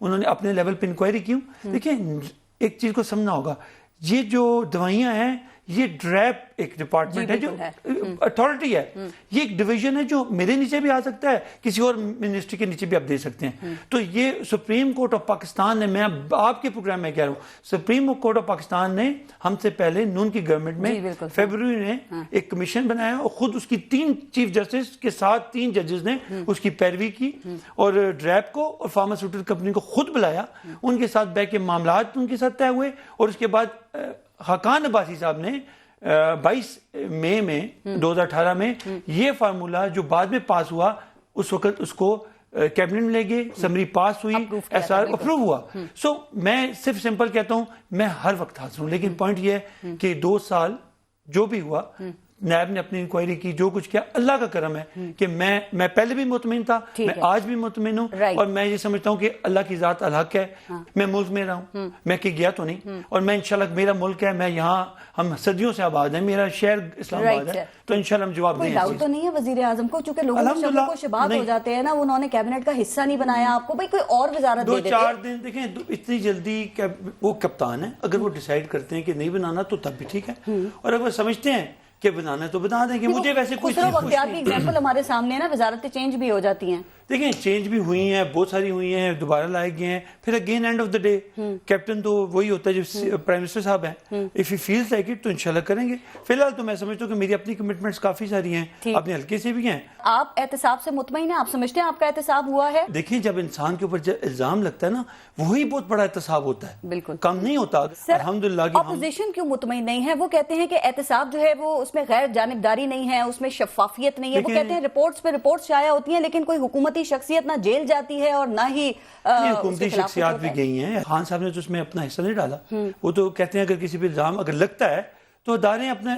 انہوں نے اپنے لیول پہ انکوائری کی. دیکھیں ایک چیز کو سمجھنا ہوگا, یہ جو دوائیاں ہیں یہ ڈریپ ایک ڈپارٹمنٹ ہے جو اتھارٹی ہے, یہ ایک ڈویژن ہے جو میرے نیچے بھی آ سکتا ہے, کسی اور منسٹری کے نیچے بھی آپ دے سکتے ہیں. تو یہ سپریم کورٹ آف پاکستان نے, میں آپ کے پروگرام میں کہہ رہا ہوں, سپریم کورٹ آف پاکستان نے ہم سے پہلے نون کی گورنمنٹ میں فیبروری میں ایک کمیشن بنایا اور خود اس کی 3 چیف جسٹس کے ساتھ 3 ججز نے اس کی پیروی کی اور ڈریپ کو اور فارماسیوٹیکل کمپنی کو خود بلایا, ان کے ساتھ بیٹھ کے معاملات ان کے ساتھ طے ہوئے. اور اس کے بعد خاقان عباسی صاحب نے 22 مئی میں 2018 میں یہ فارمولا جو بعد میں پاس ہوا, اس وقت اس کو کیبنٹ میں لے گئے, سمری پاس ہوئی, ایس آر اپروو ہوا. سو میں صرف سمپل کہتا ہوں میں ہر وقت حاضر ہوں, لیکن پوائنٹ یہ ہے کہ 2 سال جو بھی ہوا نیب نے اپنی انکوائری کی, جو کچھ کیا, اللہ کا کرم ہے کہ میں پہلے بھی مطمئن تھا, میں آج بھی مطمئن ہوں, اور میں یہ سمجھتا ہوں کہ اللہ کی ذات الحق ہے. میں ملک میں رہا ہوں, میں کہ گیا تو نہیں, اور میں انشاءاللہ میرا ملک ہے, میں یہاں, ہم صدیوں سے آباد ہیں, میرا شہر اسلام آباد ہے, تو انشاءاللہ ہم جواب دیں گے. ڈاؤٹ تو نہیں ہے وزیر اعظم کو, چونکہ لوگوں کو شبہات ہو جاتے ہیں نا, انہوں نے کیبنٹ کا حصہ نہیں بنایا آپ کو, بھائی کوئی اور وزارت دے دیتے. 2-4 دن دیکھیں, اتنی جلدی وہ کپتان ہے, اگر وہ ڈیسائیڈ کرتے ہیں کہ نہیں بنانا تو تب بھی ٹھیک ہے, اور اگر وہ سمجھتے ہیں کہ بنانا ہے تو بنا دیں گے. مجھے ویسے کوئی خسرو بختیار کی ایگزامپل ہمارے سامنے ہے نا, وزارتیں چینج بھی ہو جاتی ہیں. دیکھیں چینج بھی ہوئی ہیں, بہت ساری ہوئی ہیں, دوبارہ لائے گئے ہیں, پھر again and of the day captain تو وہی ہوتا ہے جو پرائم منسٹر صاحب ہیں. If he feels like it تو انشاءاللہ کریں گے. فی الحال تو میں سمجھتا ہوں کہ میری اپنی کمٹمنٹس کافی ساری ہیں, اپنے حلقے سے بھی ہیں. آپ احتساب سے مطمئن ہیں, آپ سمجھتے ہیں آپ کا احتساب ہوا ہے؟ دیکھیں جب انسان کے اوپر الزام لگتا ہے نا, وہی بہت بڑا احتساب ہوتا ہے, بالکل کم نہیں ہوتا. الحمدللہ اپوزیشن کیوں مطمئن نہیں ہے؟ وہ کہتے ہیں کہ احتساب جو ہے وہ اس میں غیر جانبداری نہیں ہے, اس میں شفافیت نہیں ہے. وہ کہتے ہیں رپورٹس پہ رپورٹس شائع ہوتی ہیں, لیکن کوئی حکومتی شخصیت نہ جیل جاتی ہے اور نہ ہی حکومتی شخصیات بھی گئی ہیں. خان صاحب نے تو اس میں اپنا حصہ نہیں ڈالا. وہ تو کہتے ہیں اگر کسی پہ الزام اگر لگتا ہے تو ادارے اپنے.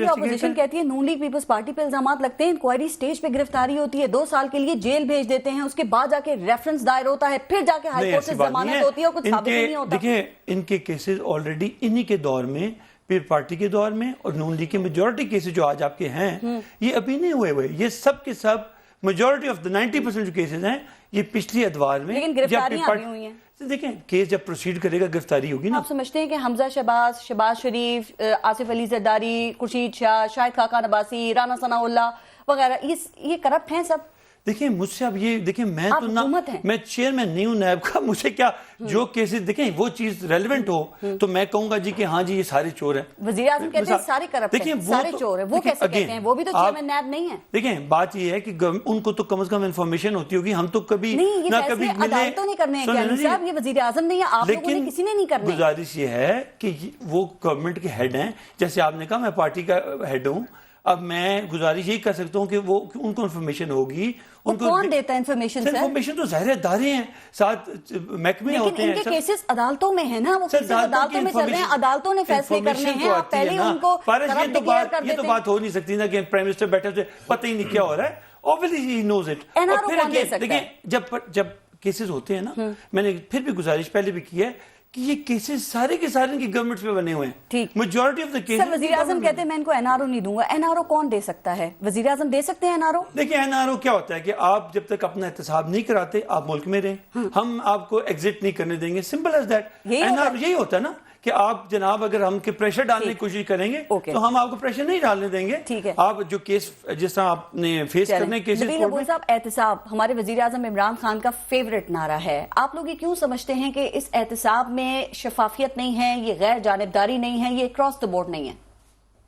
اپوزیشن کہتی ہے نون لیگ پیپلز پارٹی پہ الزامات لگتے ہیں, انکوائری سٹیج پہ گرفتاری ہوتی ہے, 2 سال کے لیے جیل بھیج دیتے ہیں, اس کے بعد جا کے ریفرنس دائر ہوتا ہے, پھر جا کے ہائی کورٹ سے ضمانت ہوتی ہے, اور کچھ ثابت نہیں ہوتا. دیکھیں ان کے کیسز آلریڈی انہی کے دور میں, پھر پارٹی کے دور میں, اور نون لیگ کے میجورٹی کیسز جو آج آپ کے ہیں یہ ابھی نہیں ہوئے. یہ سب کے سب میجورٹی آف دا 90% جو کیسز ہیں یہ پچھلی ادوار میں. لیکن گرفتاریاں بھی ہوئی ہیں. دیکھیں کیس جب پروسیڈ کرے گا گرفتاری ہوگی نا. آپ سمجھتے ہیں کہ حمزہ شہباز, شہباز شریف, آصف علی زرداری, خورشید شاہ, شاہد خاقان عباسی, رانا ثناء اللہ وغیرہ, یہ کرپٹ ہیں سب؟ دیکھیں مجھ سے اب یہ دیکھیں میں تو نہ, میں چیئرمین نہیں ہوں نیب کا, مجھے کیا جو کیسز دیکھیں وہ چیز ریلیونٹ ہو تو میں کہوں گا جی کہ ہاں جی یہ سارے چور ہیں. وزیر اعظم کہتے ہیں سارے کرپٹ ہیں, سارے چور ہیں, وہ کیسے کہتے ہیں؟ وہ بھی تو چیئرمین نیب نہیں ہے. دیکھیں بات یہ ہے کہ ان کو تو کم از کم انفارمیشن ہوتی ہوگی, ہم تو کبھی نہ کبھی عدالتوں نے کرنے ہیں صاحب, یہ وزیر اعظم نہیں ہے, آپ لوگوں نے کسی نے نہیں کرنے. گزارش یہ ہے کہ وہ گورنمنٹ کے ہیڈ ہیں, جیسے آپ نے کہا میں پارٹی کا ہیڈ ہوں, اب میں گزارش یہی کر سکتا ہوں کہ وہ ان کو انفارمیشن ہوگی. ان کو کون دیتا ہے انفارمیشن؟ انفارمیشن تو ظاہر ادارے ہیں, ساتھ محکمے ہوتے ہیں. لیکن ان کے کیسز عدالتوں میں ہیں نا, وہ کیسز عدالتوں میں چل رہے ہیں, عدالتوں نے فیصلے کرنے ہیں, آپ پہلے ان کو کرپٹ ڈکلیئر کر دیتے ہیں. یہ تو بات ہو نہیں سکتی نا کہ پرائم منسٹر بیٹھے سے پتہ ہی نہیں کیا ہو رہا ہے. obviously he knows it. اور پھر دیکھیں جب کیسز ہوتے ہیں نا, میں نے پھر بھی گزارش پہلے بھی کی ہے کہ یہ کیسز سارے کے سارے کی گورنمنٹ پہ بنے ہوئے ہیں. Majority of the cases. Sir وزیر اعظم کہتے ہیں میں ان کو NRO نہیں دوں گا. NRO کون دے سکتا ہے؟ وزیر اعظم دے سکتے ہیں NRO؟ دیکھیں NRO کیا ہوتا ہے کہ آپ جب تک اپنا احتساب نہیں کراتے آپ ملک میں رہیں, ہم آپ کو ایگزٹ نہیں کرنے دیں گے, سمپل ایز دیٹ. NRO یہی ہوتا ہے نا کہ آپ جناب اگر ہم کے پریشر ڈالنے کی کوشش کریں گے تو ہم آپ کو پریشر نہیں ڈالنے دیں گے. آپ جو کیس جس طرح آپ نے فیس کرنے کیسز. نبیل ابول صاحب, احتساب ہمارے وزیر اعظم عمران خان کا فیورٹ نعرہ ہے, آپ لوگ یہ کیوں سمجھتے ہیں کہ اس احتساب میں شفافیت نہیں ہے, یہ غیر جانبداری نہیں ہے, یہ کراس دا بورڈ نہیں ہے؟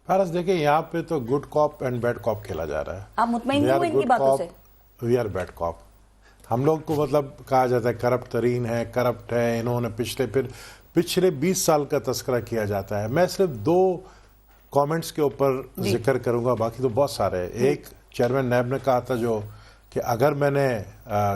فارس دیکھیں یہاں پہ تو گڈ کاپ اینڈ بیڈ کاپ کھیلا جا رہا ہے. آپ مطمئن نہیں ہوئے ان کی باتوں سے؟ We are bad cop. ہم لوگ کو مطلب کہا جاتا ہے کرپٹ ترین ہے, کرپٹ ہے, انہوں نے پچھلے 20 سال کا تذکرہ کیا جاتا ہے. میں صرف 2 کامنٹس کے اوپر ذکر کروں گا, باقی تو بہت سارے. ایک چیئرمین نیب نے کہا تھا جو کہ اگر میں نے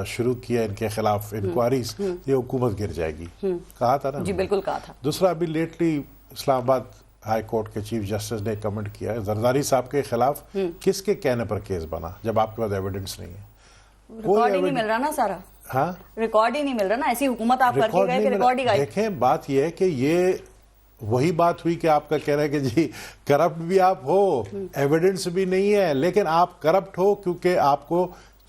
شروع کیا ان کے خلاف انکوائریز یہ حکومت گر جائے گی, کہا تھا نا. جی بالکل کہا تھا. دوسرا ابھی لیٹلی اسلام آباد ہائی کورٹ کے چیف جسٹس نے کمنٹ کیا ہے زرداری صاحب کے خلاف کس کے کہنے پر کیس بنا جب آپ کے پاس ایویڈنس نہیں ہے. ریکارڈ ہی نہیں مل رہا نا سارا. ہاں ریکارڈ ہی نہیں مل رہا نا, ایسی حکومت آپ کر کے گئے کہ ریکارڈ ہی گئی. دیکھیں بات یہ ہے کہ یہ وہی بات ہوئی کہ آپ کا کہہ رہا ہے کہ جی کرپٹ بھی آپ ہو, ایویڈنس بھی نہیں ہے, لیکن آپ کرپٹ ہو کیونکہ آپ کو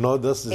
9-10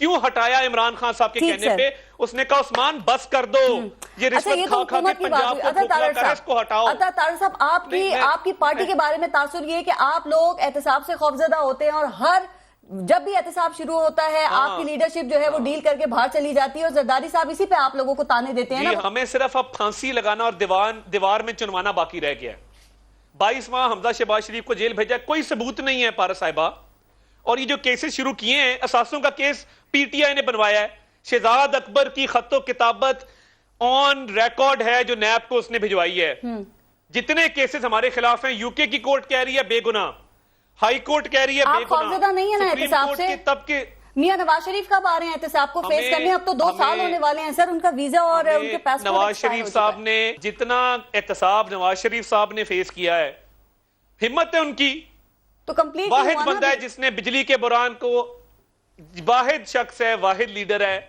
کیوں ہٹایا عمران خان صاحب کے کہنے پہ؟ اس نے کہا عثمان بس کر دو، یہ رشوت کھا کھا کے پنجاب کو کھوکھلا کر اس کو ہٹاؤ۔ عطا طاہر صاحب، آپ کی پارٹی کے بارے میں تاثر یہ ہے کہ آپ لوگ احتساب سے خوفزدہ ہوتے ہیں، اور جب بھی احتساب شروع ہوتا ہے آپ کی لیڈرشپ جو ہے وہ ڈیل کر کے باہر چلی جاتی ہے، اور زرداری صاحب اسی پہ آپ لوگوں کو تانے دیتے ہیں نا۔ ہمیں صرف اب پھانسی لگانا اور دیوار میں چنوانا باقی رہ گیا ہے۔ 22 ماہ حمزہ شہباز شریف کو جیل بھیجا، کوئی ثبوت نہیں ہے پارس صاحبہ، اور یہ جو کیسز شروع کیے ہیں، اساسوں کا کیس پی ٹی آئی نے بنوایا ہے، شہزاد اکبر کی خط و کتابت آن ریکارڈ ہے جو نیب کو اس نے بھجوائی ہے۔ جتنے کیسز ہمارے خلاف ہیں، یو کے کی کورٹ کہہ رہی ہے بے گناہ، ہائی کورٹ کہہ رہی ہے بے آپ خوفزدہ نہیں ہے نا احتساب سے؟ تب کے میاں نواز شریف کب آ رہے ہیں احتساب کو فیس کرنے؟ اب تو 2 سال ہونے والے ہیں سر، ان کا ویزا اور ان کے پاسپورٹ۔ نواز شریف صاحب نے جتنا احتساب نواز شریف صاحب نے فیس کیا ہے، ہمت ہے ان کی، تو کمپلیٹ واحد بندہ ہے جس نے بجلی کے بحران کو، واحد شخص ہے، واحد لیڈر ہے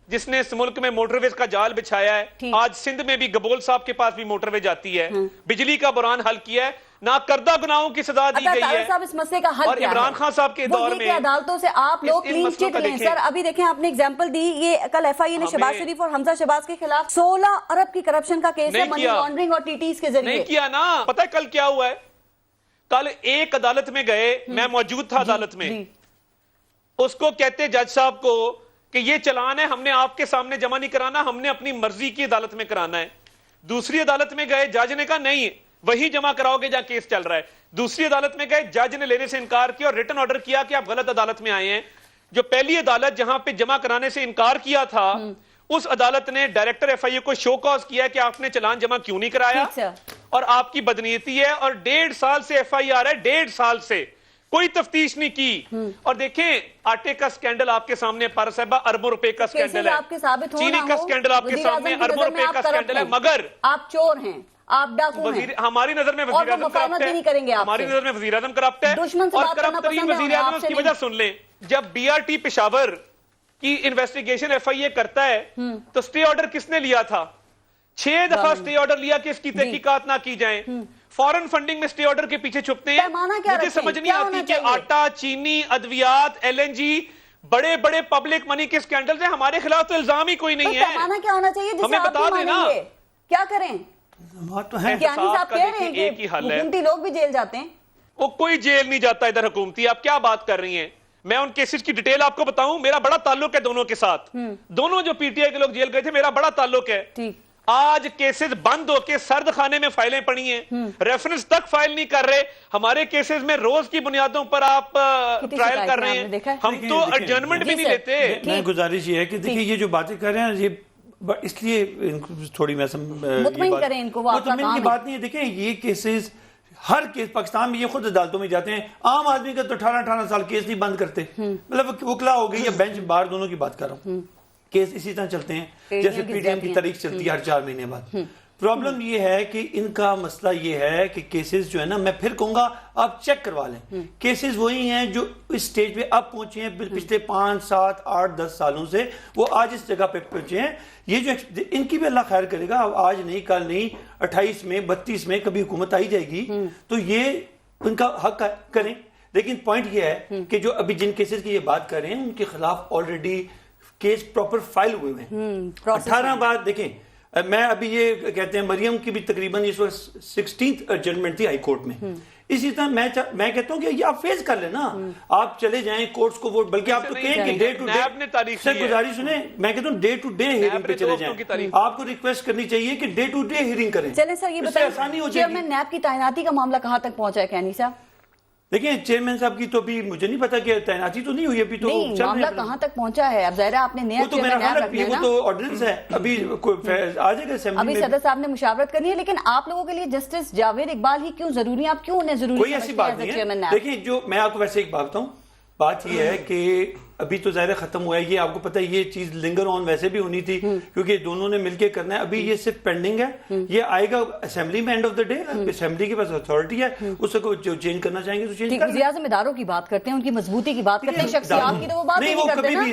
جس نے اس ملک میں موٹر ویز کا جال بچھایا ہے۔ آج سندھ میں بھی گبول صاحب کے پاس بھی موٹر وے جاتی ہے، بجلی کا بحران حل کیا ہے، ناکردہ گناہوں کی سزا دی گئی ہے۔ صاحب اس مسئلے کا حل اور عمران خان صاحب کے دور میں عدالتوں سے آپ لوگ کلین چٹ لیں سر۔ ابھی دیکھیں آپ نے ایگزامپل دی، یہ کل ایف آئی اے نے شہباز شریف اور حمزہ شہباز کے خلاف 16 ارب کی کرپشن کا کیس ہے، منی لانڈرنگ اور ٹی ٹیز کے ذریعے۔ نہیں کیا نا، پتہ ہے کل کیا ہوا ہے؟ کل ایک عدالت میں گئے، میں موجود تھا عدالت میں، اس کو کہتے جج صاحب کو کہ یہ چلان ہے ہم نے آپ کے سامنے جمع نہیں کرانا، ہم نے اپنی مرضی کی عدالت میں کرانا ہے۔ دوسری عدالت میں گئے، جج نے کہا نہیں وہی جمع کراؤ گے جہاں کیس چل رہا ہے۔ دوسری عدالت میں گئے، جج نے لینے سے انکار کیا اور ریٹن آرڈر کیا کہ آپ غلط عدالت میں آئے ہیں۔ جو پہلی عدالت جہاں پہ جمع کرانے سے انکار کیا تھا، اس عدالت نے ڈائریکٹر ایف آئی اے کو شو کاز کیا کہ آپ نے چلان جمع کیوں نہیں کرایا، اور آپ کی بدنیتی ہے، اور 1.5 سال سے ایف آئی آر ہے، 1.5 سال سے کوئی تفتیش نہیں کی۔ اور دیکھیں آٹے کا سکینڈل آپ کے سامنے، پارس صاحبہ اربوں روپے کا سکینڈل ہے، چینی کا سکینڈل آپ کے سامنے اربوں روپے کا سکینڈل ہے، مگر آپ چور ہیں، آپ ڈاکو ہیں، ہماری نظر میں وزیر اعظم کرپٹ ہے، ہماری نظر میں وزیر اعظم کرپٹ ہے، اور کرپٹ ترین وزیر اعظم اس کی وجہ سن لیں، جب بی آر ٹی پشاور کی انویسٹیگیشن ایف آئی اے کرتا ہے تو سٹے آرڈر کس نے لیا تھا؟ 6 دفعہ سٹے آرڈر لیا کہ اس کی تحقیقات نہ کی جائیں۔ فورن فنڈنگ میں سٹے آرڈر کے پیچھے چھپتے ہیں۔ مجھے سمجھ نہیں آتی کہ آٹا، چینی، ادویات، ایل این جی، بڑے بڑے پبلک منی کے سکینڈل ہیں، ہمارے خلاف تو الزام ہی کوئی نہیں ہے۔ پیمانہ کیا ہونا چاہیے جسے ہمیں آپ بتا بھی دینا مانیں گے؟ کیا کریں؟ کیانی صاحب کہہ رہے ہیں ایک ہی کہ حل ہے، حکومتی لوگ بھی جیل جاتے ہیں۔ وہ کوئی جیل نہیں جاتا ادھر حکومتی، آپ کیا بات کر رہی ہیں؟ میں ان کیسز کی ڈیٹیل آپ کو بتاؤں، میرا بڑا تعلق ہے دونوں کے ساتھ، دونوں جو پی ٹی آئی کے لوگ جیل گئے تھے میرا بڑا تعلق ہے۔ آج کیسز بند ہو کے سرد خانے میں فائلیں پڑی ہیں، ریفرنس تک فائل نہیں کر رہے، ہمارے کیسز میں روز کی بنیادوں پر آپ ٹرائل کر رہے ہیں، ہم تو ایڈجرنمنٹ بھی نہیں لیتے۔ میں گزارش یہ ہے کہ دیکھیں یہ جو باتیں کر رہے ہیں یہ اس لیے تھوڑی میں مطمئن کریں ان کو، وہ آپ کا مطمئن کی بات نہیں ہے۔ دیکھیں یہ کیسز ہر کیس پاکستان میں یہ خود عدالتوں میں جاتے ہیں، عام آدمی کا تو 18 سال کیس نہیں بند کرتے، مطلب وکلا ہو گئی یا بینچ بار دونوں کی بات کر رہا ہوں، کیس اسی طرح چلتے ہیں جیسے پی ڈی ایم کی تاریخ چلتی ہے ہر 4 مہینے بعد۔ پرابلم یہ ہے کہ ان کا مسئلہ یہ ہے کہ کیسز جو ہے نا، میں پھر کہوں گا آپ چیک کروا لیں، کیسز وہی ہیں جو اس سٹیج پہ اب پہنچے ہیں پچھلے 5 7 8 10 سالوں سے، وہ آج اس جگہ پہ پہنچے ہیں۔ یہ جو ان کی بھی اللہ خیر کرے گا، آج نہیں کل نہیں 28 میں 32 میں کبھی حکومت آئی جائے گی تو یہ ان کا حق کریں۔ لیکن پوائنٹ یہ ہے کہ جو ابھی جن کیسز کی یہ بات کر رہے ہیں ان کے خلاف آلریڈی کیس پراپر فائل ہوئے ہیں، 18 بار۔ دیکھیں میں ابھی یہ کہتے ہیں مریم کی بھی تقریباً اس وقت 16th ججمنٹ تھی ہائی کورٹ میں، اسی طرح میں کہتا ہوں کہ یہ آپ فیس کر لیں نا، آپ چلے جائیں کورٹس کو ووٹ، بلکہ آپ تو کہیں کہ ڈے ٹو ڈے سے گزارش سنیں، میں کہتا ہوں ڈے ٹو ڈے ہیئرنگ پہ چلے جائیں، آپ کو ریکویسٹ کرنی چاہیے کہ ڈے ٹو ڈے ہیئرنگ کریں۔ چلیں سر یہ بتائیں چیئرمین نیب کی تعیناتی کا معاملہ کہاں تک پہنچا ہے کیانی صاحب؟ دیکھیں چیئرمین صاحب کی تو ابھی مجھے نہیں پتا کہ تعیناتی تو نہیں ہوئی، ابھی تو معاملہ کہاں تک پہنچا ہے؟ اب ظاہر ہے آپ نے نیا چیئرمین نیب رکھنا ہے نا، وہ تو آرڈیننس ہے، ابھی آ جائے گا اسمبلی میں، ابھی صدر صاحب نے مشاورت کرنی ہے، لیکن آپ لوگوں کے لیے جسٹس جاوید اقبال ہی کیوں ضروری ہے؟ آپ کیوں انہیں ضروری کوئی ایسی بات نہیں ہے۔ دیکھیں جو میں آپ کو ویسے ایک بات بتاؤں، بات یہ ہے کہ ابھی تو ظاہر ختم ہوا ہے، یہ آپ کو پتہ ہے یہ چیز لنگر آن ویسے بھی ہونی تھی کیونکہ دونوں نے مل کے کرنا ہے، ابھی یہ صرف پینڈنگ ہے، یہ آئے گا اسمبلی میں and of the day, assembly کے پاس اتھارٹی ہے، اس کو جو چینج کرنا چاہیں گے تو چینج کریں۔ وزیر اعظم اداروں کی بات کرتے ہیں، ان کی مضبوطی کی بات کرتے ہیں، شخصیات کی تو وہ بات نہیں کرتے نا،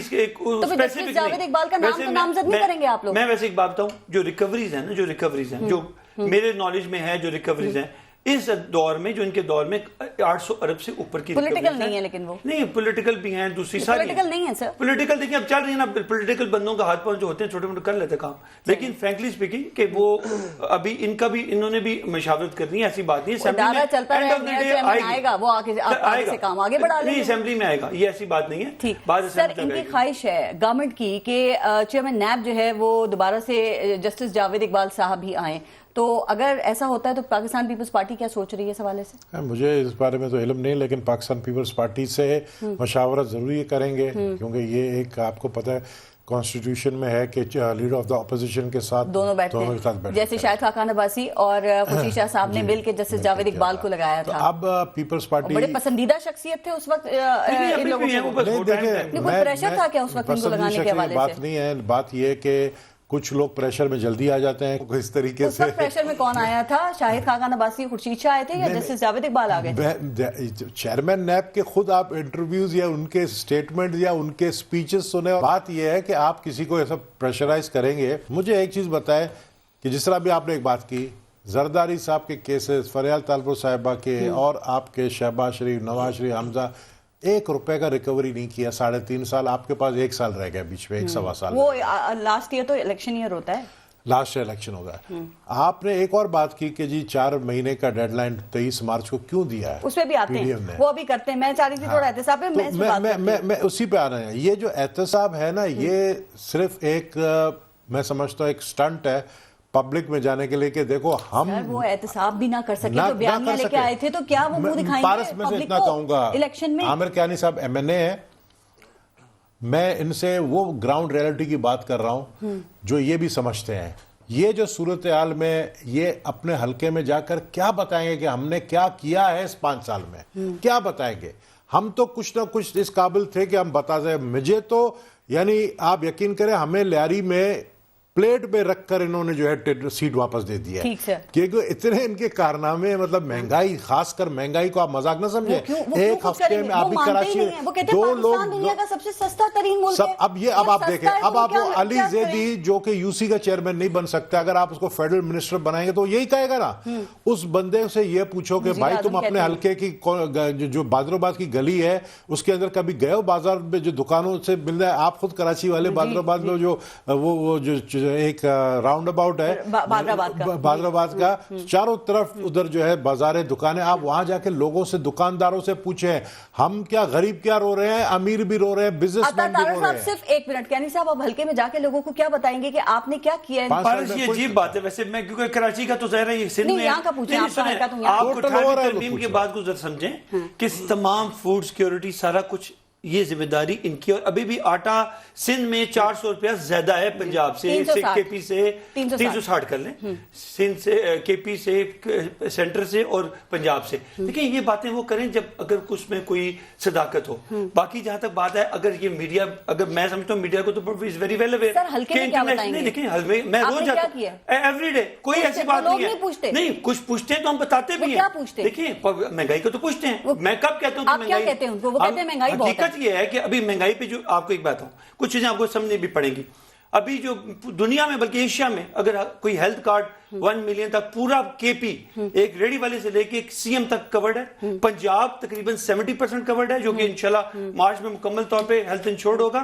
تو پھر جسٹس جاوید اقبال کا نام تو نامزد نہیں کریں گے آپ لوگ؟ میں ویسے ایک بات بتاؤں، جو ریکوریز ہیں نا، جو میرے نالج میں ہے جو ریکوریز ہیں، اس دور میں جو ان کے دور میں 800 ارب سے اوپر کی پولیٹیکل نہیں ہے لیکن وہ نہیں پولیٹیکل بھی ہیں دوسری ساری پولیٹیکل نہیں ہے سر پولیٹیکل دیکھیں اب چل رہی ہے نا پولیٹیکل بندوں کا ہاتھ پاؤں جو ہوتے ہیں چھوٹے موٹے کر لیتے کام لیکن فرینکلی اسپیکنگ کہ وہ ابھی ان کا بھی انہوں نے بھی مشاورت کرنی ہے ایسی بات نہیں ادارہ چلتا رہے آئے گا وہ آگے سے کام آگے بڑھا لیں گے اسمبلی میں آئے گا یہ ایسی بات نہیں ہے ٹھیک سر ان کی خواہش ہے گورنمنٹ کی کہ چیئرمین نیب جو ہے وہ دوبارہ سے جسٹس جاوید اقبال صاحب ہی آئیں تو اگر ایسا ہوتا ہے تو پاکستان پیپلز پارٹی کیا سوچ رہی ہے اس حوالے سے مجھے اس بارے میں تو علم نہیں لیکن پاکستان پیپلز پارٹی سے مشاورت ضروری کریں گے کیونکہ یہ ایک آپ کو پتہ ہے کانسٹیٹیوشن میں ہے کہ لیڈر آف دا اپوزیشن کے ساتھ دونوں بیٹھتے ہیں جیسے شاہد خاقان عباسی اور خورشید شاہ صاحب نے مل کے جسٹس جاوید اقبال کو لگایا تھا اب پیپلز پارٹی بڑے پسندیدہ شخصیت تھے اس وقت ان لوگوں کو کوئی پریشر تھا کیا اس وقت ان کو لگانے کے حوالے سے بات نہیں ہے بات یہ کہ کچھ لوگ پریشر میں جلدی آ جاتے ہیں اس طریقے سے پریشر میں کون آیا تھا شاہد خاقان عباسی خورشید شاہ آئے تھے یا جسٹس جاوید اقبال آ گئے چیئرمین نیب کے خود آپ انٹرویوز یا ان کے سٹیٹمنٹ یا ان کے سپیچز سنے بات یہ ہے کہ آپ کسی کو ایسا پریشرائز کریں گے مجھے ایک چیز بتائے کہ جس طرح بھی آپ نے ایک بات کی زرداری صاحب کے کیسز فریال طالپور صاحبہ کے اور آپ کے شہباز شریف نواز شریف حمزہ 1 روپے کا ریکوری نہیں کیا 3.5 سال آپ کے پاس 1 سال رہ گیا بیچ میں 1.25 سال وہ لاسٹ ایئر تو الیکشن ایئر ہوتا ہے لاسٹ الیکشن ہوگا آپ نے ایک اور بات کی کہ جی 4 مہینے کا ڈیڈ لائن 23 مارچ کو کیوں دیا ہے اس پہ بھی آتے ہیں وہ بھی کرتے ہیں میں چاہ رہی تھی تھوڑا احتساب ہے میں اسی پہ آ رہے ہیں یہ جو احتساب ہے نا یہ صرف ایک میں سمجھتا ہوں ایک سٹنٹ ہے پبلک میں جانے کے لیے کہ دیکھو ہم وہ احتساب بھی نہ کر سکے تو بیانیہ لے کے آئے تھے تو کیا وہ منہ دکھائیں پارس میں سے اتنا کہوں گا الیکشن میں عامر کیانی صاحب ایم این اے ہیں میں ان سے وہ گراؤنڈ ریئلٹی کی بات کر رہا ہوں جو یہ بھی سمجھتے ہیں یہ جو صورتحال میں یہ اپنے حلقے میں جا کر کیا بتائیں گے کہ ہم نے کیا کیا ہے اس 5 سال میں کیا بتائیں گے ہم تو کچھ نہ کچھ اس قابل تھے کہ ہم بتا دیں مجھے تو یعنی آپ یقین کریں ہمیں لیاری میں پلیٹ پہ رکھ کر انہوں نے جو ہے سیٹ واپس دے دیا ہے کیونکہ اتنے ان کے کارنامے مطلب مہنگائی خاص کر مہنگائی کو آپ مذاق نہ سمجھیں ایک ہفتے میں آپ بھی کراچی 2 لوگ دنیا کا سب سے سستا ترین ملک ہے اب آپ دیکھیں اب آپ علی زیدی جو کہ یو سی کا چیئرمین نہیں بن سکتا اگر آپ اس کو فیڈرل منسٹر بنائیں گے تو یہی کہے گا نا اس بندے سے یہ پوچھو کہ بھائی تم اپنے حلقے کی جو بادرآباد کی گلی ہے اس کے اندر کبھی گئے ہو بازار میں جو دکانوں سے مل رہا ہے آپ خود کراچی والے بادرآباد میں جو وہ جو ایک راؤنڈ اباؤٹ ہے بادرآباد کا چاروں طرف ادھر جو ہے بازاریں دکانیں آپ وہاں جا کے لوگوں سے دکانداروں سے پوچھیں ہم کیا غریب کیا رو رہے ہیں امیر بھی رو رہے ہیں بزنس مین بھی رو رہے ہیں صرف 1 منٹ کیانی صاحب آپ ہلکے میں جا کے لوگوں کو کیا بتائیں گے کہ آپ نے کیا کیا ہے پارس یہ عجیب بات ہے ویسے میں کیونکہ کراچی کا تو ظاہر ہے یہ سندھ میں یہاں کا پوچھیں آپ کو ترمیم کے بعد گزر سمجھیں کہ تمام فوڈ سیکیورٹی سارا کچھ یہ ذمہ داری ان کی اور ابھی بھی آٹا سندھ میں 400 روپیہ زیادہ ہے پنجاب سے کے پی سے 360 کر لیں سندھ سے کے پی سے سینٹر سے اور پنجاب سے دیکھیں یہ باتیں وہ کریں جب اگر اس میں کوئی صداقت ہو باقی جہاں تک بات ہے اگر یہ میڈیا اگر میں سمجھتا ہوں میڈیا کو تو از ویری ویل اویئر دیکھیں میں روز جاتا ہوں ایوری ڈے کوئی ایسی بات نہیں ہے نہیں کچھ پوچھتے ہیں تو ہم بتاتے بھی ہیں دیکھیں مہنگائی کو تو پوچھتے ہیں میں کب کہتا ہوں کہ مہنگائی یہ ہے کہ ابھی مہنگائی پہ جو آپ کو ایک بات ہوں کچھ چیزیں آپ کو سمجھنے بھی پڑیں گی ابھی جو دنیا میں بلکہ ایشیا میں اگر کوئی ہیلتھ کارڈ 1 ملین تک پورا کے پی ایک ریڈی والے سے لے کے ایک سی ایم تک کورڈ ہے پنجاب تقریباً 70% کورڈ ہے جو کہ انشاءاللہ مارچ میں مکمل طور پہ ہیلتھ انشورڈ ہوگا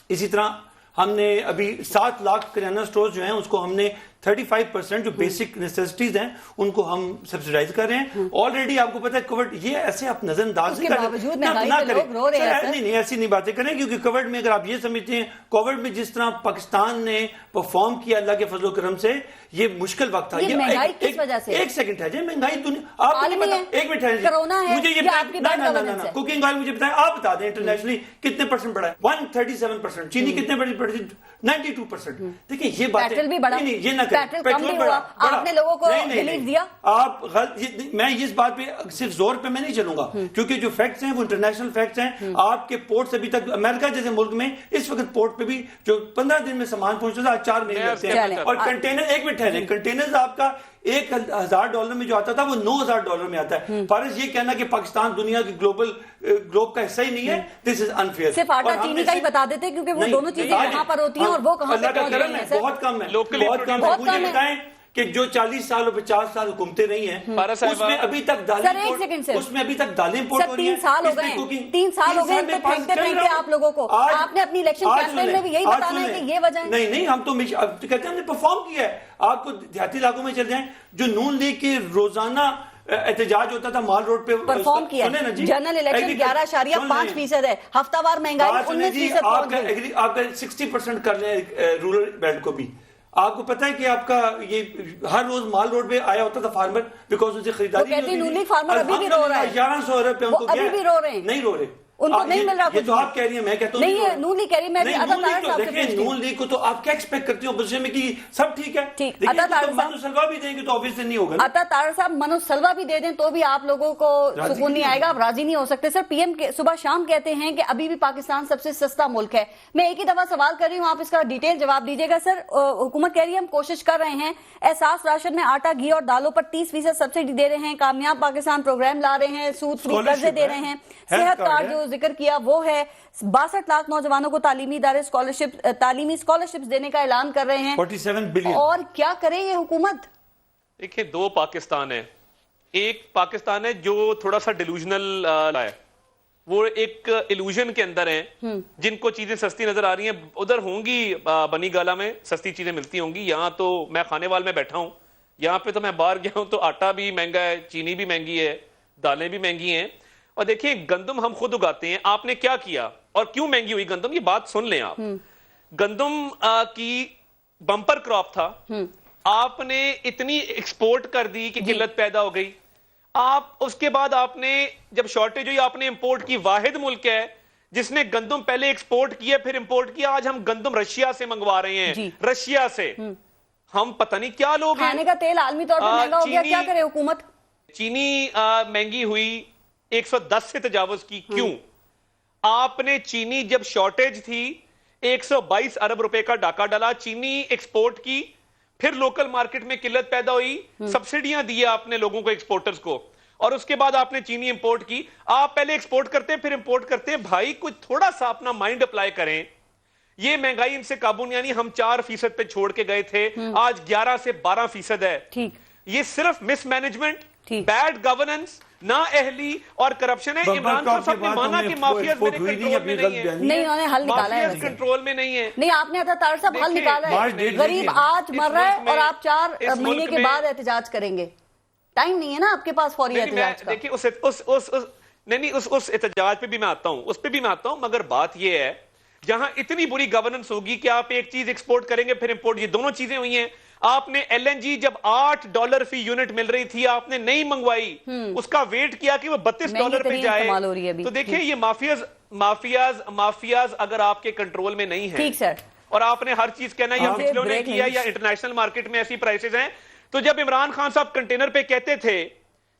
اسی طرح ہم نے ابھی 7 لاکھ کریانہ سٹورز جو ہیں اس کو ہم نے 35% جو بیسک نیسیسٹیز ہیں ان کو ہم سبسیڈائز کر رہے ہیں آلریڈی آپ کو پتہ ہے کووڈ یہ ایسے آپ نظر انداز نہیں کریں نہیں ایسی نہیں باتیں کریں کیونکہ کووڈ میں اگر آپ یہ سمجھتے ہیں کووڈ میں جس طرح پاکستان نے پرفارم کیا اللہ کے فضل و کرم سے یہ مشکل وقت تھا ایک سیکنڈ ہے مہنگائی دنیا آپ ایک منٹ ہے مجھے یہ کوکنگ آئل مجھے بتائیں آپ بتا دیں انٹرنیشنلی کتنے پرسنٹ بڑھا ہے 137% چینی کتنے بڑی 92% دیکھیں یہ بات یہ نہ آپ نے لوگوں کو ریلیف دیا آپ میں اس بات پہ صرف زور پہ میں نہیں چلوں گا کیونکہ جو فیکٹس ہیں وہ انٹرنیشنل فیکٹس ہیں آپ کے پورٹس ابھی تک امریکہ جیسے ملک میں اس وقت پورٹ پہ بھی جو 15 دن میں سامان پہنچتا تھا 4 مہینے لگتے ہیں اور کنٹینر ایک منٹ ہے کنٹینر آپ کا $1,000 میں جو آتا تھا وہ $9,000 میں آتا ہے فارض یہ کہنا کہ پاکستان دنیا کی گلوب کا حصہ ہی نہیں ہے دس از انفیئر صرف آٹا چینی کا ہی بتا دیتے کیونکہ وہ دونوں چیزیں یہاں پر ہوتی ہیں اور وہ کہاں پر بہت کم ہے مجھے بتائیں کہ جو 40 سال اور 50 سال حکومتیں رہی ہیں اس میں ابھی تک دالیں امپورٹ ہو رہی ہیں. 3 سال ہو گئے 3 سال ہو گئے تو پھینکتے پھینکتے آپ لوگوں کو. آپ نے اپنی الیکشن کیمپین میں بھی یہی بتانا ہے کہ یہ وجہ ہے. نہیں ہم تو کہتے ہیں ہم نے پرفارم کیا ہے. آپ کو دیہاتی علاقوں میں چل جائیں جو نون لیگ کے روزانہ احتجاج ہوتا تھا مال روڈ پہ پرفارم کیا. جنرل الیکشن 11.5% ہے, ہفتہ وار مہنگائی 19% آپ کا 60% کر رہے ہیں رورل بیلٹ کو بھی. آپ کو پتا ہے کہ آپ کا یہ ہر روز مال روڈ پہ آیا ہوتا تھا فارمر بیکاز اسے خریداری فارمر ابھی بھی رو رہا ہے. 1100 ارب پہ ان کو ابھی بھی رو رہے ہیں. نہیں رو رہے, ان کو نہیں مل رہا. یہ تو آپ کہہ رہی ہیں, میں کہتا ہوں نہیں. نون لیگ کہہ رہی ہے. میں نون لیگ کو تو آپ کیا ایکسپیکٹ کرتی ہوں اپوزیشن میں کہ سب ٹھیک ہے, منوج سلوا بھی دیں گے تو آبویسلی نہیں ہوگا. عطا طاہر صاحب منوج سلوا بھی دے دیں تو بھی آپ لوگوں کو سکون نہیں آئے گا, آپ راضی نہیں ہو سکتے. سر پی ایم صبح شام کہتے ہیں کہ ابھی بھی پاکستان سب سے سستا ملک ہے. میں ایک ہی دفعہ سوال کر رہی ہوں, آپ اس کا ڈیٹیل جواب دیجیے گا. سر حکومت کہہ رہی ہے ہم کوشش کر رہے ہیں, احساس راشن میں آٹا گھی اور دالوں پر 30% سبسڈی دے رہے ہیں, کامیاب پاکستان پروگرام لا رہے ہیں, سود فری قرضے دے رہے ہیں, صحت کارڈ جو ذکر کیا وہ ہے, 62 لاکھ نوجوانوں کو تعلیمی ادارے تعلیمی اسکالرشپس دینے کا اعلان کر رہے ہیں. 47 بلین. اور کیا کرے یہ حکومت؟ دیکھیں 2 پاکستان ہے. ایک پاکستان ہے جو تھوڑا سا ڈیلوژنل ہے, وہ ایک ایلوژن کے اندر ہیں جن کو چیزیں سستی نظر آ رہی ہیں. ادھر ہوں گی بنی گالا میں سستی چیزیں ملتی ہوں گی, یہاں تو میں خانے وال میں بیٹھا ہوں, یہاں پہ تو میں باہر گیا ہوں تو آٹا بھی مہنگا ہے, چینی بھی مہنگی ہے, دالیں بھی مہنگی ہیں. اور دیکھیں گندم ہم خود اگاتے ہیں, آپ نے کیا کیا اور کیوں مہنگی ہوئی گندم, یہ بات سن لیں آپ. گندم کی بمپر کراپ تھا, آپ نے اتنی ایکسپورٹ کر دی کہ قلت پیدا ہو گئی. آپ اس کے بعد آپ نے جب شارٹیج ہوئی آپ نے امپورٹ کی. واحد ملک ہے جس نے گندم پہلے ایکسپورٹ کیا پھر امپورٹ کیا. آج ہم گندم رشیا سے منگوا رہے ہیں, رشیا سے. ہم پتہ نہیں کیا لوگ ہیں. کھانے کا تیل عالمی طور پر مہنگا ہو گیا, کیا کرے حکومت؟ چینی مہنگی ہوئی 110 سے تجاوز کی. کیوں؟ آپ نے چینی جب شارٹیج تھی 122 ارب روپے کا ڈاکہ ڈالا, چینی ایکسپورٹ کی, پھر لوکل مارکیٹ میں قلت پیدا ہوئی, سبسڈیاں دی آپ نے لوگوں کو, ایکسپورٹرز کو, اور اس کے بعد آپ نے چینی امپورٹ کی. آپ پہلے ایکسپورٹ کرتے ہیں پھر امپورٹ کرتے ہیں. بھائی کوئی تھوڑا سا اپنا مائنڈ اپلائی کریں. یہ مہنگائی ان سے قابو نہیں, یعنی ہم 4% پہ چھوڑ کے گئے تھے, آج 11 سے 12% ہے. یہ صرف مس مینجمنٹ, بیڈ گورننس, نا اہلی اور کرپشن ہے. عمران خان صاحب نے مانا کہ مافیاز میرے کنٹرول میں نہیں ہیں. نہیں, انہوں نے حل نکالا ہے. مافیاز کنٹرول میں نہیں ہیں. نہیں, آپ نے عطا طاہر صاحب حل نکالا ہے. غریب آج مر رہا ہے اور آپ 4 مہینے کے بعد احتجاج کریں گے. ٹائم نہیں ہے نا آپ کے پاس فوری احتجاج کا. دیکھیں اس احتجاج پہ بھی میں آتا ہوں, اس پہ بھی میں آتا ہوں, مگر بات یہ ہے جہاں اتنی بری گورننس ہوگی کہ آپ ایک چیز ایکسپورٹ کریں گے پھر امپورٹ, یہ دونوں چیزیں ہوئی ہیں. آپ نے ایل این جی جب $8 فی یونٹ مل رہی تھی آپ نے نہیں منگوائی, اس کا ویٹ کیا کہ وہ $32 پہ جائے. تو دیکھیں یہ مافیاز اگر آپ کے کنٹرول میں نہیں ہیں اور آپ نے ہر چیز کہنا یا پچھلوں نے کیا یا انٹرنیشنل مارکیٹ میں ایسی پرائسز ہیں. تو جب عمران خان صاحب کنٹینر پہ کہتے تھے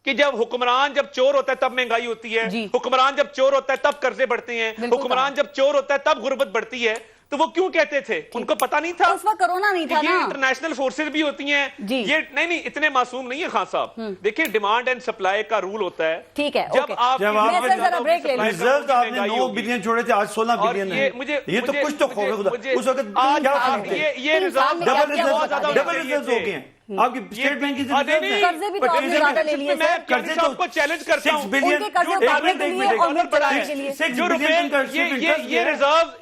کہ جب حکمران جب چور ہوتا ہے تب مہنگائی ہوتی ہے, حکمران جب چور ہوتا ہے تب قرضے بڑھتے ہیں, حکمران جب چور ہوتا ہے تب غربت بڑھتی ہے, تو وہ کیوں کہتے تھے؟ ان کو پتا نہیں تھا اس وقت کرونا نہیں تھا نا. یہ انٹرنیشنل فورسز بھی ہوتی ہیں, یہ نہیں اتنے معصوم نہیں ہے خان صاحب. دیکھیں ڈیمانڈ اینڈ سپلائی کا رول ہوتا ہے. ٹھیک ہے, جب آپ ریزرو آپ نے 9 بلین چھوڑے تھے, آج 16 بلین ہے. یہ تو کچھ تو خوف ہے خدا. اس وقت یہ ریزرو ڈبل ریزرو ہو گئے ہیں. آپ کی اسٹیٹ بینک کی قرضے بھی تو آپ نے زیادہ لے لیے. میں قرضے تو کو چیلنج کرتا ہوں, 6 بلین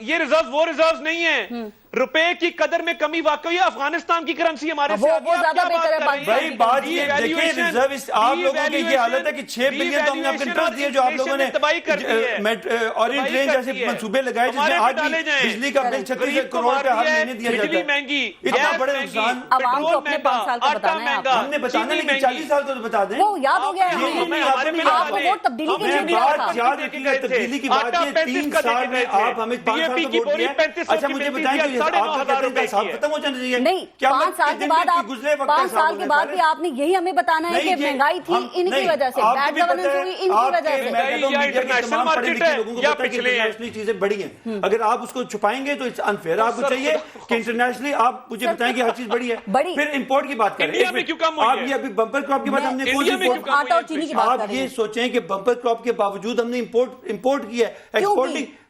یہ ریزرو وہ ریزرو نہیں ہے. روپے کی قدر میں کمی واقعی ہے, افغانستان کی کرنسی ہمارے سے وہ زیادہ بہتر ہے. بھائی بات یہ دیکھیں ریزرو آپ لوگوں کی یہ حالت ہے کہ 6 بلین تو ہم نے اپنے انٹرسٹ دیے جو آپ لوگوں نے اورینٹ ٹرین جیسے منصوبے لگائے جس میں آج بھی بجلی کا بل 36 کروڑ کا ہر مہینے دیا جاتا ہے. مہنگی اتنا بڑے نقصان عوام کو اپنے 5 سال کا بتانا ہے. ہم نے بتانا نہیں کہ 40 سال تو بتا دیں. وہ یاد ہو گیا ہے آپ کو ووٹ تبدیلی کے لیے دیا تھا. یاد رکھیے تبدیلی کی بات ہے 3 سال میں آپ ہمیں 5 سال کا ووٹ دیا. اچھا مجھے بتائیں کہ آپ کہتے ہیں سال ختم ہو جانا چاہیے. نہیں, 5 سال کے بعد 5 سال کے بعد بھی آپ نے یہی ہمیں بتانا ہے کہ مہنگائی تھی ان کی وجہ سے, بیڈ گورننس ہوئی ان کی وجہ سے. چیزیں بڑی ہیں, اگر آپ اس کو چھپائیں گے تو اٹس انفیئر. آپ کو چاہیے کہ انٹرنیشنلی آپ مجھے بتائیں کہ ہر چیز بڑی ہے. پھر امپورٹ کی بات کریں. آپ یہ ابھی بمپر کراپ کی بات ہم نے آٹا اور چینی کی بات آپ یہ سوچیں کہ بمپر کراپ کے باوجود ہم نے امپورٹ کیا ہے. ایکسپورٹنگ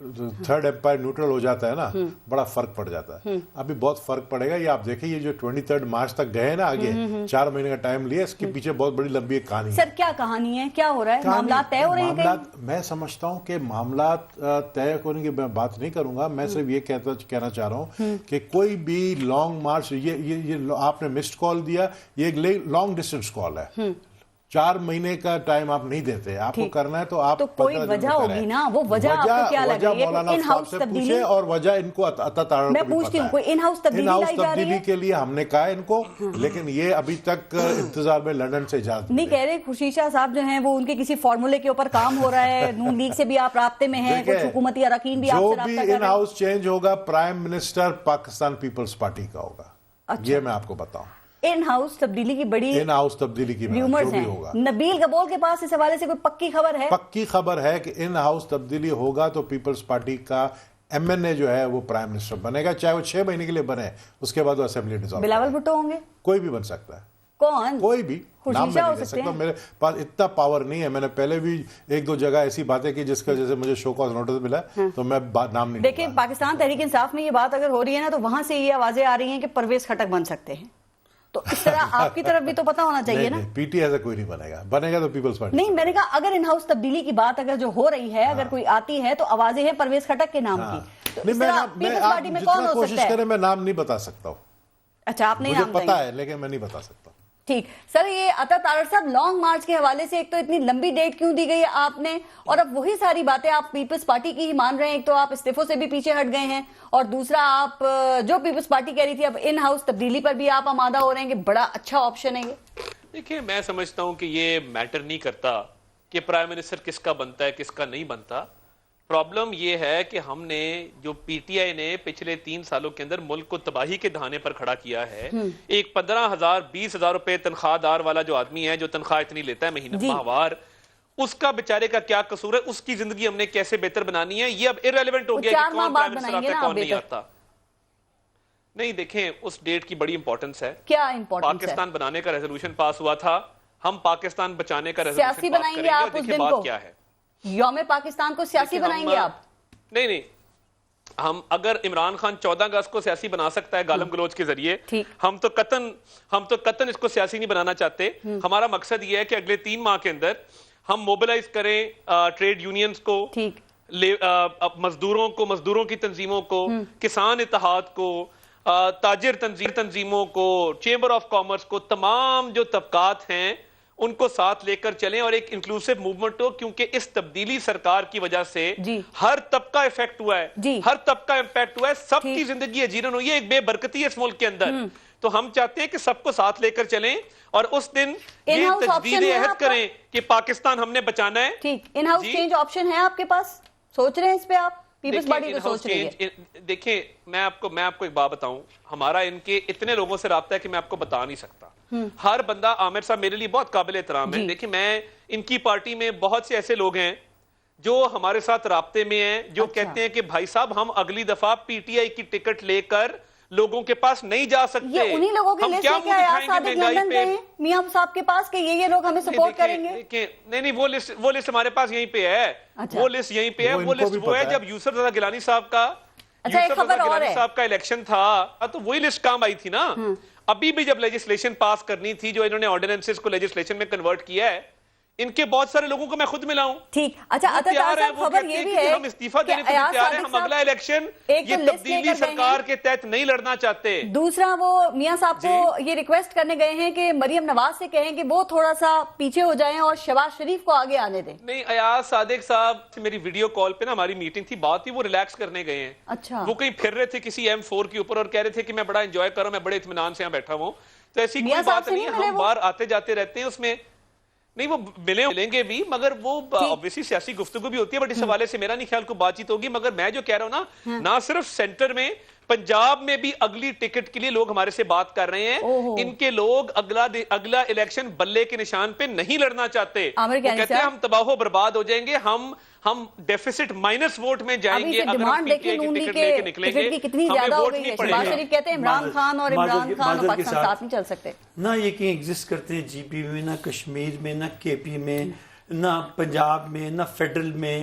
تھرڈ ایمپائر نیوٹرل ہو جاتا ہے نا, بڑا فرق پڑ جاتا ہے. ابھی بہت فرق پڑے گا. یہ آپ دیکھیں, یہ جو 23 مارچ تک گئے نا آگے, 4 مہینے کا ٹائم لیا, اس کے پیچھے بہت بڑی لمبی ایک کہانی ہے. سر کیا کہانی ہے, کیا ہو رہا ہے, معاملات طے ہو رہے ہیں؟ معاملات میں سمجھتا ہوں کہ معاملات طے ہونے کی میں بات نہیں کروں گا. میں صرف یہ کہنا چاہ رہا ہوں کہ کوئی بھی لانگ مارچ, یہ آپ نے مسڈ کال دیا, یہ ایک لانگ ڈسٹینس کال ہے. 4 مہینے کا ٹائم آپ نہیں دیتے, آپ کو کرنا ہے تو آپ تو کوئی وجہ ہوگی نا, وہ وجہ آپ کو کیا لگ رہی ہے؟ مولانا صاحب سے پوچھیں, اور وجہ ان کو عطا تعارف میں پوچھتی ہوں, کوئی ان ہاؤس تبدیلی کے لیے ہم نے کہا ان کو, لیکن یہ ابھی تک انتظار میں لندن سے اجازت نہیں کہہ رہے. خورشید شاہ صاحب جو ہیں وہ ان کے کسی فارمولے کے اوپر کام ہو رہا ہے, نون لیگ سے بھی آپ رابطے میں ہیں, کچھ حکومتی اراکین بھی آپ سے رابطہ کر رہے ہیں. جو بھی ان ہاؤس چینج ہوگا, prime minister Pakistan peoples party کا ہوگا. یہ میں آپ کو بتاؤں, ان ہاؤس تبدیلی کی بڑی ان-ہاؤس تبدیلی کی ریومرز ہیں. نبیل گبول کے پاس اس حوالے سے کوئی پکی خبر ہے؟ پکی خبر ہے کہ ان ہاؤس تبدیلی ہوگا تو پیپلز پارٹی کا ایم این اے جو ہے وہ پرائم منسٹر بنے گا, چاہے وہ 6 مہینے کے لیے بنے, اس کے بعد وہ اسمبلی ڈیزالو. بلاول بھٹو ہوں گے؟ کوئی بھی بن سکتا ہے. کون؟ کوئی بھی نام میں نہیں دے سکتا, میرے پاس اتنا پاور نہیں ہے. میں نے پہلے بھی 1-2 جگہ ایسی باتیں کی جس کا جیسے مجھے شو کاز نوٹس ملا, تو میں نام نہیں. دیکھیں, پاکستان تحریک انصاف میں یہ بات اگر ہو رہی ہے نا, تو وہاں سے یہ آوازیں آ رہی ہیں کہ پرویز خٹک بن سکتے ہیں. تو اس طرح آپ کی طرف بھی تو پتا ہونا چاہیے نا. پی ٹی ایسا کوئی نہیں بنے گا, بنے گا تو پیپلز پارٹی. نہیں, میں نے کہا اگر ان ہاؤس تبدیلی کی بات اگر جو ہو رہی ہے, اگر کوئی آتی ہے, تو آوازیں ہیں پرویز خٹک کے نام کی. تو اس طرح پیپلز پارٹی میں کون ہو کوشش سکتا ہے؟ کریں, میں نام نہیں بتا سکتا ہوں. اچھا, آپ نہیں مجھے نام پتا ہے لیکن میں نہیں بتا سکتا. ٹھیک. سر, یہ عطا تعارف صاحب, لانگ مارچ کے حوالے سے ایک تو اتنی لمبی ڈیٹ کیوں دی گئی ہے آپ نے, اور اب وہی ساری باتیں آپ پیپلز پارٹی کی ہی مان رہے ہیں. ایک تو آپ استعفوں سے بھی پیچھے ہٹ گئے ہیں, اور دوسرا آپ جو پیپلز پارٹی کہہ رہی تھی اب ان ہاؤس تبدیلی پر بھی آپ آمادہ ہو رہے ہیں کہ بڑا اچھا آپشن ہے یہ. دیکھیں, میں سمجھتا ہوں کہ یہ میٹر نہیں کرتا کہ پرائم منسٹر کس کا بنتا ہے کس کا نہیں بنتا. پرابلم یہ ہے کہ ہم نے جو پی ٹی آئی نے پچھلے 3 سالوں کے اندر ملک کو تباہی کے دہانے پر کھڑا کیا ہے. ایک 15,000-20,000 روپے تنخواہ دار والا جو آدمی ہے, جو تنخواہ اتنی لیتا ہے مہینہ ماہوار, اس کا بیچارے کا کیا قصور ہے, اس کی زندگی ہم نے کیسے بہتر بنانی ہے, یہ اب irrelevant ہو گیا کہ کون پرائم منسٹر آتا ہے کون نہیں آتا. نہیں, دیکھیں, اس ڈیٹ کی بڑی امپورٹنس ہے. کیا امپورٹنس ہے؟ پاکستان بنانے کا ریزولوشن پاس ہوا تھا, ہم پاکستان بچانے کا ریزولوشن سیاسی پاس بنائیں کریں گے گے. آپ اس دن کو؟ کیا ہے یوم پاکستان کو سیاسی بنائیں گے آپ؟ نہیں, ہم اگر عمران خان 14 اگست کو سیاسی بنا سکتا ہے گالم گلوچ کے ذریعے, ہم تو قطن اس کو سیاسی نہیں بنانا چاہتے. ہمارا مقصد یہ ہے کہ اگلے 3 ماہ کے اندر ہم موبلائز کریں ٹریڈ یونینز کو, مزدوروں کی تنظیموں کو, کسان اتحاد کو, تاجر تنظیموں کو, چیمبر آف کامرس کو, تمام جو طبقات ہیں ان کو ساتھ لے کر چلیں اور ایک انکلوسیو موومنٹ ہو, کیونکہ اس تبدیلی سرکار کی وجہ سے ہر طبقہ افیکٹ ہوا ہے, ہر طبقہ امپیکٹ ہوا ہے, سب کی زندگی اجیرن ہوئی ہے, ایک بے برکتی ہے اس ملک کے اندر. تو ہم چاہتے ہیں کہ سب کو ساتھ لے کر چلیں اور اس دن یہ تجدید عہد کریں کہ پاکستان ہم نے بچانا ہے. ٹھیک, ان ہاؤس چینج آپشن ہے آپ کے پاس, سوچ رہے ہیں اس پہ آپ؟ پیپلز پارٹی تو سوچ رہی ہے. دیکھیں, میں آپ کو ایک بات بتاؤں, ہمارا ان کے اتنے لوگوں سے رابطہ ہے کہ میں آپ کو بتا نہیں سکتا. ہر بندہ, عامر صاحب میرے لیے بہت قابل احترام ہے. دیکھیں, میں ان کی پارٹی میں بہت سے ایسے لوگ ہیں جو ہمارے ساتھ رابطے میں ہیں, جو کہتے ہیں کہ بھائی صاحب ہم اگلی دفعہ پی ٹی آئی کی ٹکٹ لے کر لوگوں کے پاس نہیں جا سکتے. یہ انہی لوگوں کی لسٹ لے کے آیا صادق لندن گئے میاں صاحب کے پاس کہ یہ لوگ ہمیں سپورٹ کریں گے. نہیں, وہ لسٹ ہمارے پاس یہیں پہ ہے, وہ لسٹ یہیں پہ ہے. وہ لسٹ وہ ہے جب یوسف رضا گیلانی صاحب کا الیکشن تھا تو وہی لسٹ کام آئی تھی نا. ابھی بھی جب لیجسلیشن پاس کرنی تھی, جو انہوں نے آرڈیننسز کو لیجسلیشن میں کنورٹ کیا ہے, ان کے بہت سارے لوگوں کو میں خود ملا ہوں. ٹھیک, اچھا, خبر یہ بھی ہے ہم استعفیٰ دینے کو تیار ہیں, ہم اگلا الیکشن یہ تبدیلی سرکار کے تحت نہیں لڑنا چاہتے. دوسرا, وہ میاں صاحب کو یہ ریکویسٹ کرنے گئے ہیں کہ مریم نواز سے کہیں کہ وہ تھوڑا سا پیچھے ہو جائیں اور شہباز شریف کو آگے آنے دیں. نہیں, ایاز صادق صاحب سے میری ویڈیو کال پہ نا ہماری میٹنگ تھی, بات ہی وہ ریلیکس کرنے گئے ہیں. اچھا, وہ کہیں پھر رہے تھے کسی M4 کے اوپر اور کہہ رہے تھے کہ میں بڑا انجوائے کر رہا ہوں, میں بڑے اطمینان سے یہاں بیٹھا ہوں. تو ایسی کوئی بات نہیں ہے, ہم باہر آتے جاتے رہتے ہیں. اس میں نہیں, وہ ملیں گے بھی, مگر وہ obviously سیاسی گفتگو بھی ہوتی ہے, بٹ اس حوالے سے میرا نہیں خیال کو بات چیت ہوگی. مگر میں جو کہہ رہا ہوں نا, نہ صرف سینٹر میں, پنجاب میں بھی اگلی ٹکٹ کے لیے لوگ ہمارے سے بات کر رہے ہیں. ان کے لوگ اگلا الیکشن بلے کے نشان پہ نہیں لڑنا چاہتے. وہ کہتے ہیں ہم تباہ و برباد ہو جائیں گے, ہم ڈیفیسٹ مائنس ووٹ میں جائیں گے اگر ہم پی ٹی آئی کی ٹکٹ لے کے نکلیں گے. کتنی زیادہ ہو گئی ہے. شہباز شریف کہتے ہیں عمران خان اور پاکستان ساتھ نہیں چل سکتے. نہ یہ کہیں ایگزسٹ کرتے ہیں جی پی میں, نہ کشمیر میں, نہ کے پی میں, نہ پنجاب میں, نہ فیڈرل میں.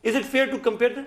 Is it fair to compare them?